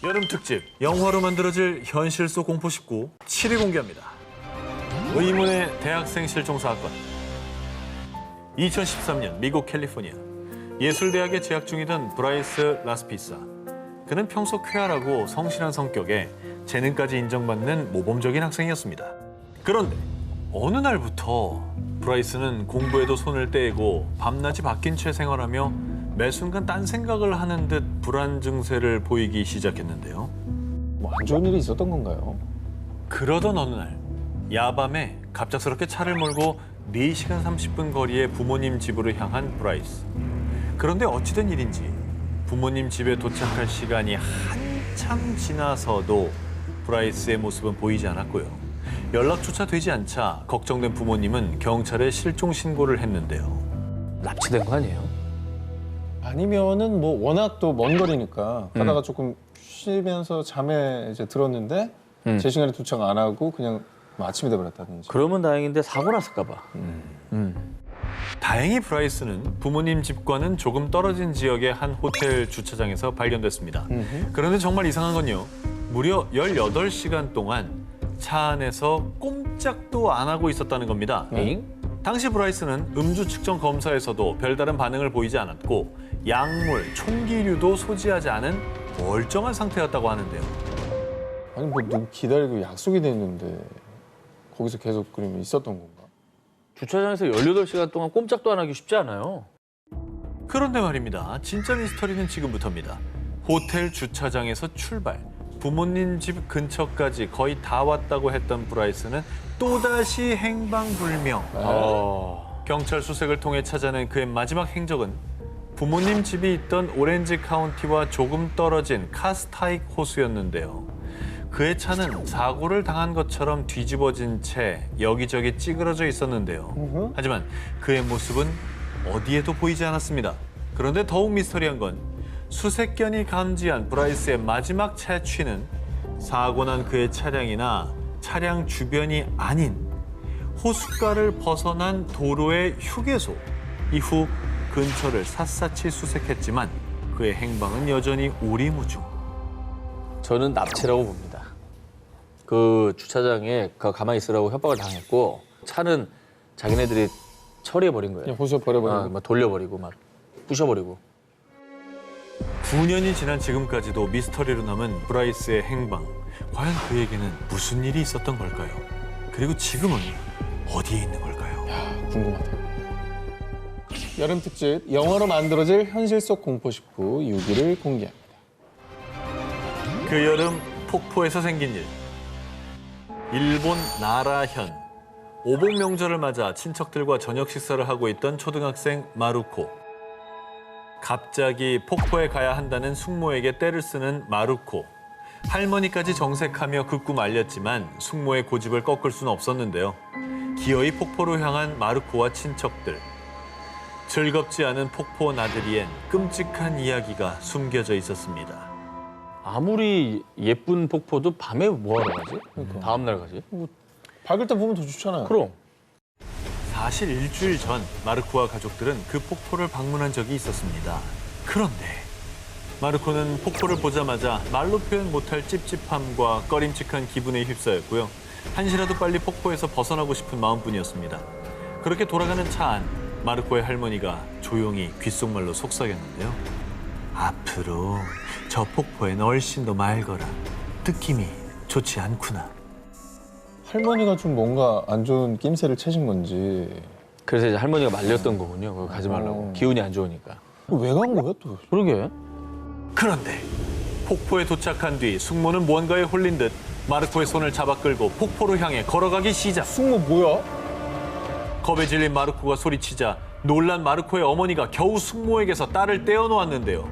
여름 특집 영화로 만들어질 현실 속 공포 19 7위 공개합니다. 의문의 대학생 실종 사건. 2013년 미국 캘리포니아 예술대학에 재학 중이던 브라이스 라스피사. 그는 평소 쾌활하고 성실한 성격에 재능까지 인정받는 모범적인 학생이었습니다. 그런데 어느 날부터 브라이스는 공부에도 손을 떼고 밤낮이 바뀐 채 생활하며 매 순간 딴 생각을 하는 듯 불안 증세를 보이기 시작했는데요. 뭐 안 좋은 일이 있었던 건가요? 그러던 어느 날 야밤에 갑작스럽게 차를 몰고 4시간 30분 거리의 부모님 집으로 향한 브라이스. 그런데 어찌된 일인지 부모님 집에 도착할 시간이 한참 지나서도 브라이스의 모습은 보이지 않았고요. 연락조차 되지 않자 걱정된 부모님은 경찰에 실종 신고를 했는데요. 납치된 거 아니에요? 아니면은 뭐 워낙 또 먼 거리니까 가다가 조금 쉬면서 잠에 이제 들었는데 제 시간에 도착 안 하고 그냥 뭐 아침이 돼버렸다든지. 그러면 다행인데 사고 났을까 봐. 다행히 브라이스는 부모님 집과는 조금 떨어진 지역의 한 호텔 주차장에서 발견됐습니다. 그런데 정말 이상한 건요. 무려 18시간 동안 차 안에서 꼼짝도 안 하고 있었다는 겁니다. 당시 브라이스는 음주 측정 검사에서도 별다른 반응을 보이지 않았고 약물, 총기류도 소지하지 않은 멀쩡한 상태였다고 하는데요. 아니 뭐 누구 기다리고 약속이 돼 있는데 거기서 계속 그러면 있었던 건가? 주차장에서 18시간 동안 꼼짝도 안 하기 쉽지 않아요. 그런데 말입니다. 진짜 미스터리는 지금부터입니다. 호텔 주차장에서 출발, 부모님 집 근처까지 거의 다 왔다고 했던 브라이스는 또다시 행방불명. 경찰 수색을 통해 찾아낸 그의 마지막 행적은 부모님 집이 있던 오렌지 카운티와 조금 떨어진 카스타익 호수였는데요. 그의 차는 사고를 당한 것처럼 뒤집어진 채 여기저기 찌그러져 있었는데요. 하지만 그의 모습은 어디에도 보이지 않았습니다. 그런데 더욱 미스터리한 건 수색견이 감지한 브라이스의 마지막 채취는 사고 난 그의 차량이나 차량 주변이 아닌 호숫가를 벗어난 도로의 휴게소. 이후 근처를 샅샅이 수색했지만 그의 행방은 여전히 오리무중. 저는 납치라고 봅니다. 그 주차장에 가만히 있으라고 협박을 당했고 차는 자기네들이 처리해버린 거예요. 그냥 호수에 버려버리고. 막 돌려버리고 막 부셔버리고. 9년이 지난 지금까지도 미스터리로 남은 브라이스의 행방. 과연 그에게는 무슨 일이 있었던 걸까요? 그리고 지금은 어디에 있는 걸까요? 궁금하다. 여름 특집 영화로 만들어질 현실 속 공포 19 6위를 공개합니다. 그 여름 폭포에서 생긴 일. 일본 나라현. 오복 명절을 맞아 친척들과 저녁 식사를 하고 있던 초등학생 마루코. 갑자기 폭포에 가야 한다는 숙모에게 떼를 쓰는 마루코. 할머니까지 정색하며 그 꿈 알렸지만 숙모의 고집을 꺾을 수는 없었는데요. 기어이 폭포로 향한 마루코와 친척들. 즐겁지 않은 폭포 나들이엔 끔찍한 이야기가 숨겨져 있었습니다. 아무리 예쁜 폭포도 밤에 뭐하러 가지? 다음 날 가지? 밝을 때 보면 더 좋잖아요. 그럼. 사실 일주일 전 마르코와 가족들은 그 폭포를 방문한 적이 있었습니다. 그런데 마르코는 폭포를 보자마자 말로 표현 못할 찝찝함과 꺼림칙한 기분에 휩싸였고요. 한시라도 빨리 폭포에서 벗어나고 싶은 마음뿐이었습니다. 그렇게 돌아가는 차 안 마르코의 할머니가 조용히 귓속말로 속삭였는데요. 앞으로 저 폭포엔 훨씬 더 맑어라. 느낌이 좋지 않구나. 할머니가 좀 뭔가 안 좋은 낌새를 채신 건지. 그래서 이제 할머니가 말렸던 거군요. 거기 가지 말라고. 기운이 안 좋으니까. 왜 간 거야 또? 그러게. 그런데 폭포에 도착한 뒤 숙모는 무언가에 홀린 듯 마르코의 손을 잡아 끌고 폭포로 향해 걸어가기 시작. 숙모 뭐야? 겁에 질린 마르코가 소리치자 놀란 마르코의 어머니가 겨우 숙모에게서 딸을 떼어놓았는데요.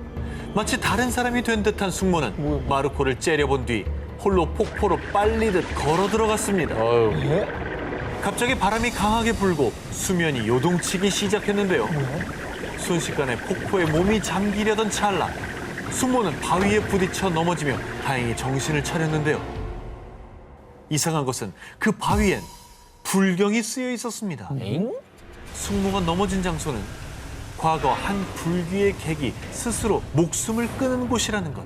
마치 다른 사람이 된 듯한 숙모는 뭐야? 마르코를 째려본 뒤 홀로 폭포로 빨리듯 걸어 들어갔습니다. 아유. 예? 갑자기 바람이 강하게 불고 수면이 요동치기 시작했는데요. 순식간에 폭포에 몸이 잠기려던 찰나 숙모는 바위에 부딪혀 넘어지며 다행히 정신을 차렸는데요. 이상한 것은 그 바위엔 불경이 쓰여 있었습니다. 숙모가 넘어진 장소는 과거 한 불귀의 객이 스스로 목숨을 끊은 곳이라는 것.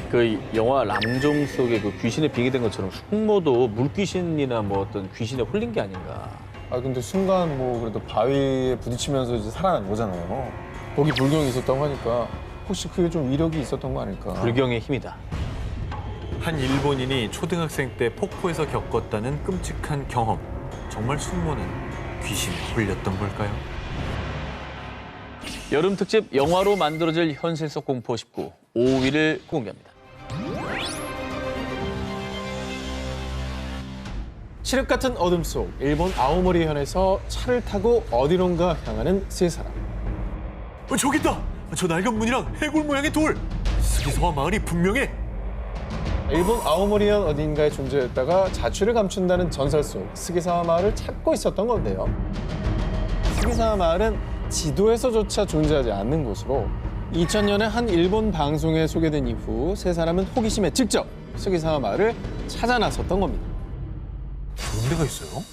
그 영화 람종 속의 그 귀신에 빙의된 것처럼 숙모도 물귀신이나 뭐 어떤 귀신에 홀린 게 아닌가. 아 근데 순간 뭐 그래도 바위에 부딪히면서 이제 살아난 거잖아요. 거기 불경이 있었다고 하니까 혹시 그게 좀 위력이 있었던 거 아닐까? 불경의 힘이다. 한 일본인이 초등학생 때 폭포에서 겪었다는 끔찍한 경험. 정말 숙모는 귀신에 홀렸던 걸까요? 여름 특집 영화로 만들어질 현실 속 공포 19, 5위를 공개합니다. 칠흑 같은 어둠 속 일본 아오모리 현에서 차를 타고 어디론가 향하는 세 사람. 저기 있다! 저 낡은 문이랑 해골 모양의 돌! 스기사와 마을이 분명해! 일본 아오모리현 어딘가에 존재했다가 자취를 감춘다는 전설 속 스기사와 마을을 찾고 있었던 건데요. 스기사와 마을은 지도에서조차 존재하지 않는 곳으로 2000년에 한 일본 방송에 소개된 이후 세 사람은 호기심에 직접 스기사와 마을을 찾아 나섰던 겁니다. 그런 데가 있어요?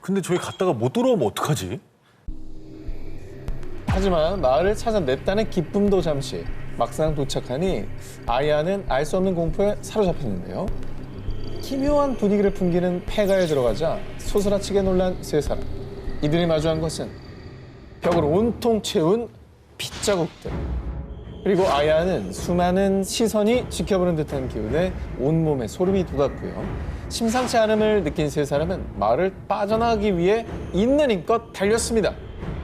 근데 저기 갔다가 못 돌아오면 어떡하지? 하지만 마을을 찾아냈다는 기쁨도 잠시, 막상 도착하니 아야는 알 수 없는 공포에 사로잡혔는데요. 기묘한 분위기를 풍기는 폐가에 들어가자 소스라치게 놀란 세 사람. 이들이 마주한 것은 벽을 온통 채운 빗자국들. 그리고 아야는 수많은 시선이 지켜보는 듯한 기운에 온몸에 소름이 돋았고요. 심상치 않음을 느낀 세 사람은 마을을 빠져나가기 위해 있는 힘껏 달렸습니다.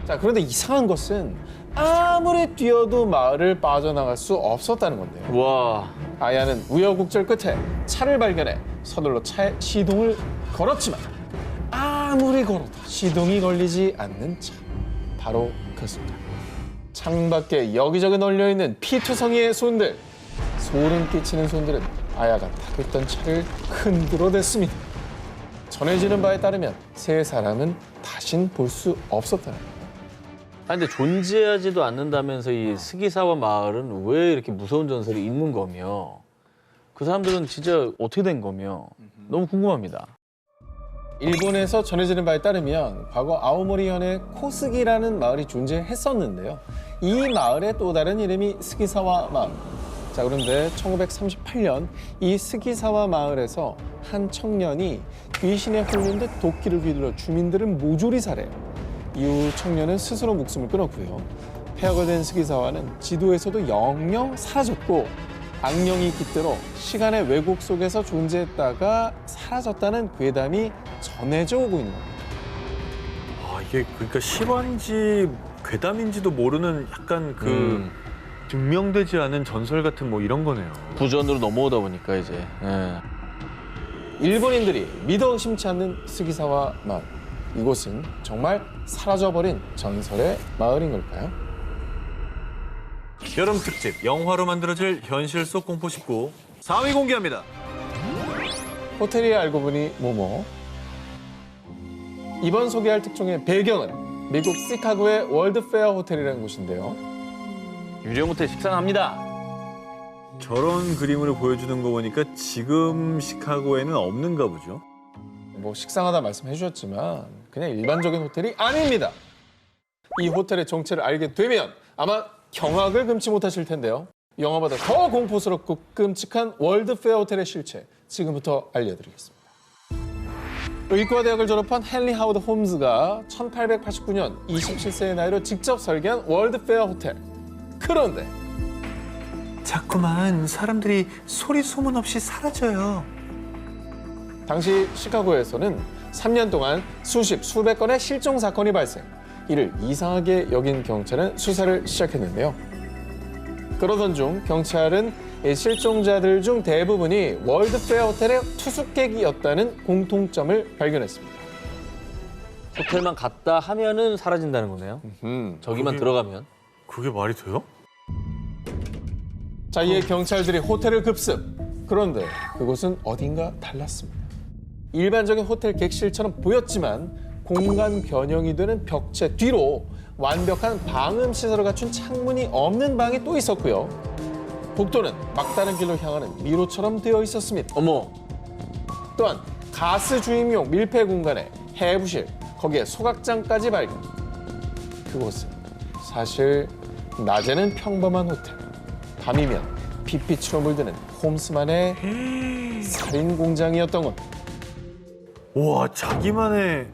자, 그런데 이상한 것은 아무리 뛰어도 마을을 빠져나갈 수 없었다는 건데요. 와, 아야는 우여곡절 끝에 차를 발견해 서둘러 차에 시동을 걸었지만 아무리 걸어도 시동이 걸리지 않는 차. 바로 그 순간. 창밖에 여기저기 널려있는 피투성이의 손들. 소름 끼치는 손들은 아야가 타고 있던 차를 흔들어댔습니다. 전해지는 바에 따르면 세 사람은 다신 볼 수 없었다는 겁니다. 아니 근데 존재하지도 않는다면서 이 스기사와 마을은 왜 이렇게 무서운 전설이 있는 거며 그 사람들은 진짜 어떻게 된 거며 너무 궁금합니다. 일본에서 전해지는 바에 따르면 과거 아오모리현에 코스기라는 마을이 존재했었는데요. 이 마을의 또 다른 이름이 스기사와 마을. 자, 그런데 1938년 이 스기사와 마을에서 한 청년이 귀신에 홀린 듯 도끼를 휘둘러 주민들을 모조리 살해해요. 이후 청년은 스스로 목숨을 끊었고요. 폐허가 된 스기사와는 지도에서도 영영 사라졌고 악령이 깃들어 시간의 왜곡 속에서 존재했다가 사라졌다는 괴담이 전해져 오고 있는 겁니다. 아, 이게 그러니까 실화인지 괴담인지도 모르는 약간 그 증명되지 않은 전설 같은 뭐 이런 거네요. 부전으로 넘어오다 보니까 이제. 예. 일본인들이 믿어 의심치 않는 스기사와 마을. 이곳은 정말 사라져버린 전설의 마을인 걸까요? 여름 특집 영화로 만들어질 현실 속 공포 19 4위 공개합니다. 호텔이 알고 보니 뭐뭐. 이번 소개할 특종의 배경은 미국 시카고의 월드페어 호텔이라는 곳인데요. 유령 호텔 식상합니다. 저런 그림으로 보여주는 거 보니까 지금 시카고에는 없는가 보죠. 뭐 식상하다 말씀해 주셨지만 그냥 일반적인 호텔이 아닙니다. 이 호텔의 정체를 알게 되면 아마 경악을 금치 못하실 텐데요. 영화보다 더 공포스럽고 끔찍한 월드페어 호텔의 실체 지금부터 알려드리겠습니다. 의과 대학을 졸업한 헨리 하워드 홈즈가 1889년 27세의 나이로 직접 설계한 월드페어 호텔. 그런데 자꾸만 사람들이 소리 소문 없이 사라져요. 당시 시카고에서는 3년 동안 수백 건의 실종 사건이 발생. 이를 이상하게 여긴 경찰은 수사를 시작했는데요. 그러던 중 경찰은 이 실종자들 중 대부분이 월드페어 호텔의 투숙객이었다는 공통점을 발견했습니다. 호텔만 갔다 하면은 사라진다는 거네요. 저기만 들어가면. 그게 말이 돼요? 자, 이에 경찰들이 호텔을 급습. 그런데 그곳은 어딘가 달랐습니다. 일반적인 호텔 객실처럼 보였지만 공간 변형이 되는 벽체 뒤로 완벽한 방음 시설을 갖춘 창문이 없는 방이 또 있었고요. 복도는 막다른 길로 향하는 미로처럼 되어 있었습니다. 어머, 또한 가스 주입용 밀폐 공간에 해부실, 거기에 소각장까지 발견. 그곳은 사실 낮에는 평범한 호텔, 밤이면 핏빛으로 물드는 홈스만의 살인 공장이었던 것. 와, 자기만의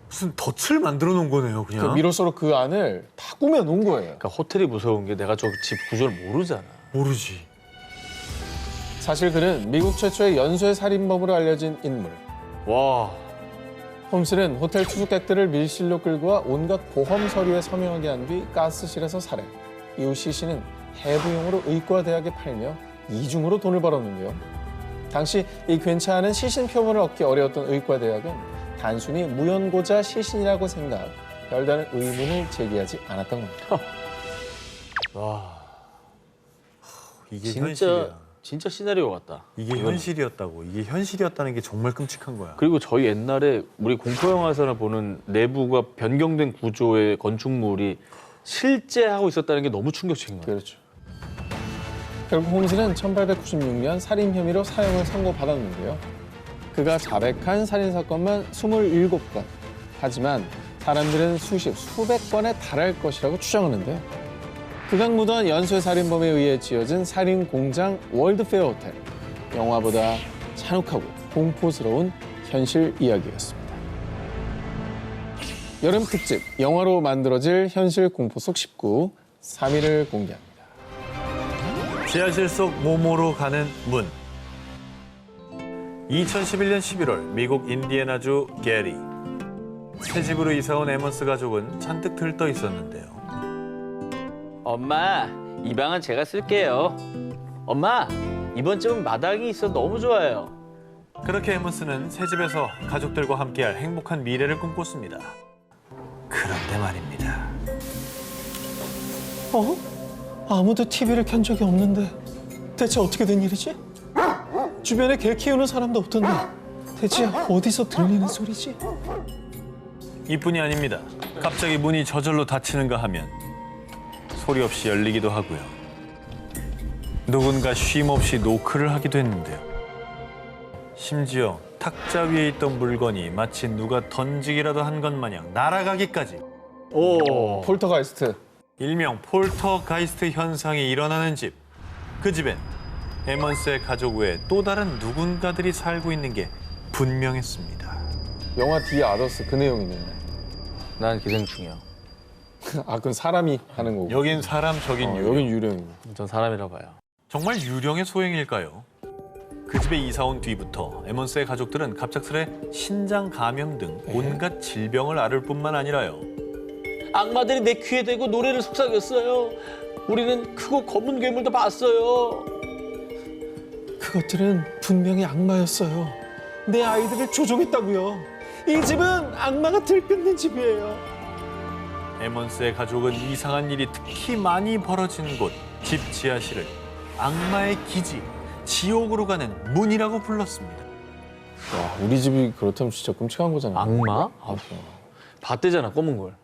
무슨 덫을 만들어 놓은 거네요, 그 그냥. 미로서로 그 안을 다 꾸며 놓은 거예요. 그러니까 호텔이 무서운 게 내가 저 집 구조를 모르잖아. 모르지. 사실 그는 미국 최초의 연쇄 살인범으로 알려진 인물. 와, 홈스는 호텔 투숙객들을 밀실로 끌고 와 온갖 보험 서류에 서명하게 한 뒤 가스실에서 살해. 이후 시신은 해부용으로 의과대학에 팔며 이중으로 돈을 벌었는데요. 당시 이 괜찮은 않은 시신 표본을 얻기 어려웠던 의과대학은 단순히 무연고자 시신이라고 생각, 별다른 의문을 제기하지 않았던 겁니다. 와, 이게 진짜 현실이야. 진짜 시나리오 같다. 이게 현실이었다고. 이게 현실이었다는 게 정말 끔찍한 거야. 그리고 저희 옛날에 우리 공포 영화에서나 보는 내부가 변경된 구조의 건축물이 실제 하고 있었다는 게 너무 충격적인 거예요. 그렇죠. 결국 홈스는 1896년 살인 혐의로 사형을 선고받았는데요. 그가 자백한 살인 사건만 27건. 하지만 사람들은 수백 건에 달할 것이라고 추정하는데요. 그가 무도한 연쇄 살인범에 의해 지어진 살인 공장 월드페어 호텔. 영화보다 잔혹하고 공포스러운 현실 이야기였습니다. 여름 특집 영화로 만들어질 현실 공포 속 19, 3위를 공개합니다. 지하실 속 모모로 가는 문. 2011년 11월 미국 인디애나주 게리. 새 집으로 이사 온 에먼스 가족은 잔뜩 들떠 있었는데요. 엄마, 이 방은 제가 쓸게요. 엄마, 이번 집은 마당이 있어 너무 좋아요. 그렇게 에먼스는 새 집에서 가족들과 함께할 행복한 미래를 꿈꿨습니다. 그런데 말입니다. 아무도 TV를 켠 적이 없는데 대체 어떻게 된 일이지? 주변에 개 키우는 사람도 없던데 대체 어디서 들리는 소리지? 이뿐이 아닙니다. 갑자기 문이 저절로 닫히는가 하면 소리 없이 열리기도 하고요. 누군가 쉼 없이 노크를 하기도 했는데요. 심지어 탁자 위에 있던 물건이 마치 누가 던지기라도 한 것 마냥 날아가기까지. 오, 폴터가이스트. 일명 폴터가이스트 현상이 일어나는 집. 그 집엔 에먼스의 가족 외에 또 다른 누군가들이 살고 있는 게 분명했습니다. 영화 디 아더스 그 내용이네요. 난 기생충이야. 아, 그건 사람이 하는 거고. 여긴 사람, 저긴 유령. 여긴 유령이고. 전 사람이라 봐요. 정말 유령의 소행일까요? 그 집에 이사 온 뒤부터 에먼스의 가족들은 갑작스레 신장 감염 등 온갖 질병을 앓을 뿐만 아니라요. 악마들이 내 귀에 대고 노래를 속삭였어요. 우리는 크고 검은 괴물도 봤어요. 그것들은 분명히 악마였어요. 내 아이들을 조종했다고요. 이 집은 악마가 들끓는 집이에요. 에먼스의 가족은 이상한 일이 특히 많이 벌어진 곳, 집 지하실을 악마의 기지, 지옥으로 가는 문이라고 불렀습니다. 와, 우리 집이 그렇다면 진짜 끔찍한 거잖아요. 악마? 아, 봤대잖아, 검은 걸.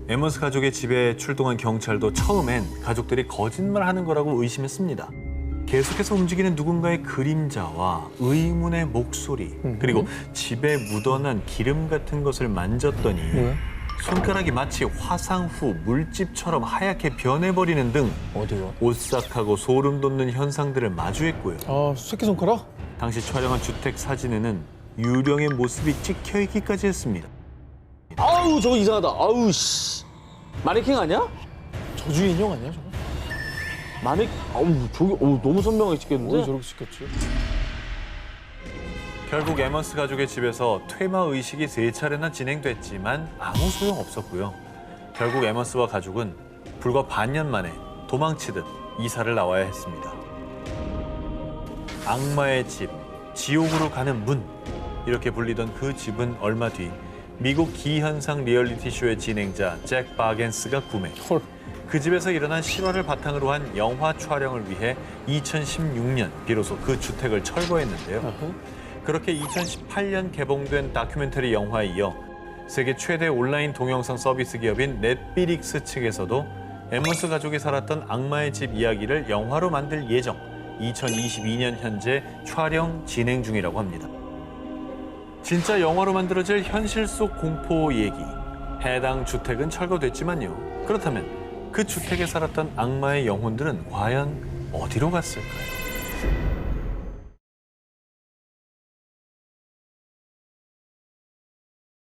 에먼스 가족의 집에 출동한 경찰도 처음엔 가족들이 거짓말하는 거라고 의심했습니다. 계속해서 움직이는 누군가의 그림자와 의문의 목소리, 그리고 집에 묻어난 기름 같은 것을 만졌더니 뭐야? 손가락이 마치 화상 후 물집처럼 하얗게 변해버리는 등 어디가? 오싹하고 소름 돋는 현상들을 마주했고요. 아, 새끼손가락? 당시 촬영한 주택 사진에는 유령의 모습이 찍혀있기까지 했습니다. 아우, 저거 이상하다. 아우, 씨. 마네킹 아니야? 저주 인형 아니야, 저거? 아우, 저기, 너무 선명하게 찍혔는데? 왜 저렇게 시켰지? 결국 에먼스 가족의 집에서 퇴마 의식이 3차례나 진행됐지만 아무 소용 없었고요. 결국 에먼스와 가족은 불과 반년 만에 도망치듯 이사를 나와야 했습니다. 악마의 집, 지옥으로 가는 문, 이렇게 불리던 그 집은 얼마 뒤 미국 기현상 리얼리티 쇼의 진행자 잭 바겐스가 구매. 헐. 그 집에서 일어난 실화를 바탕으로 한 영화 촬영을 위해 2016년 비로소 그 주택을 철거했는데요. 그렇게 2018년 개봉된 다큐멘터리 영화에 이어 세계 최대 온라인 동영상 서비스 기업인 넷플릭스 측에서도 에먼스 가족이 살았던 악마의 집 이야기를 영화로 만들 예정, 2022년 현재 촬영 진행 중이라고 합니다. 진짜 영화로 만들어질 현실 속 공포 얘기. 해당 주택은 철거됐지만요. 그렇다면 그 주택에 살았던 악마의 영혼들은 과연 어디로 갔을까요?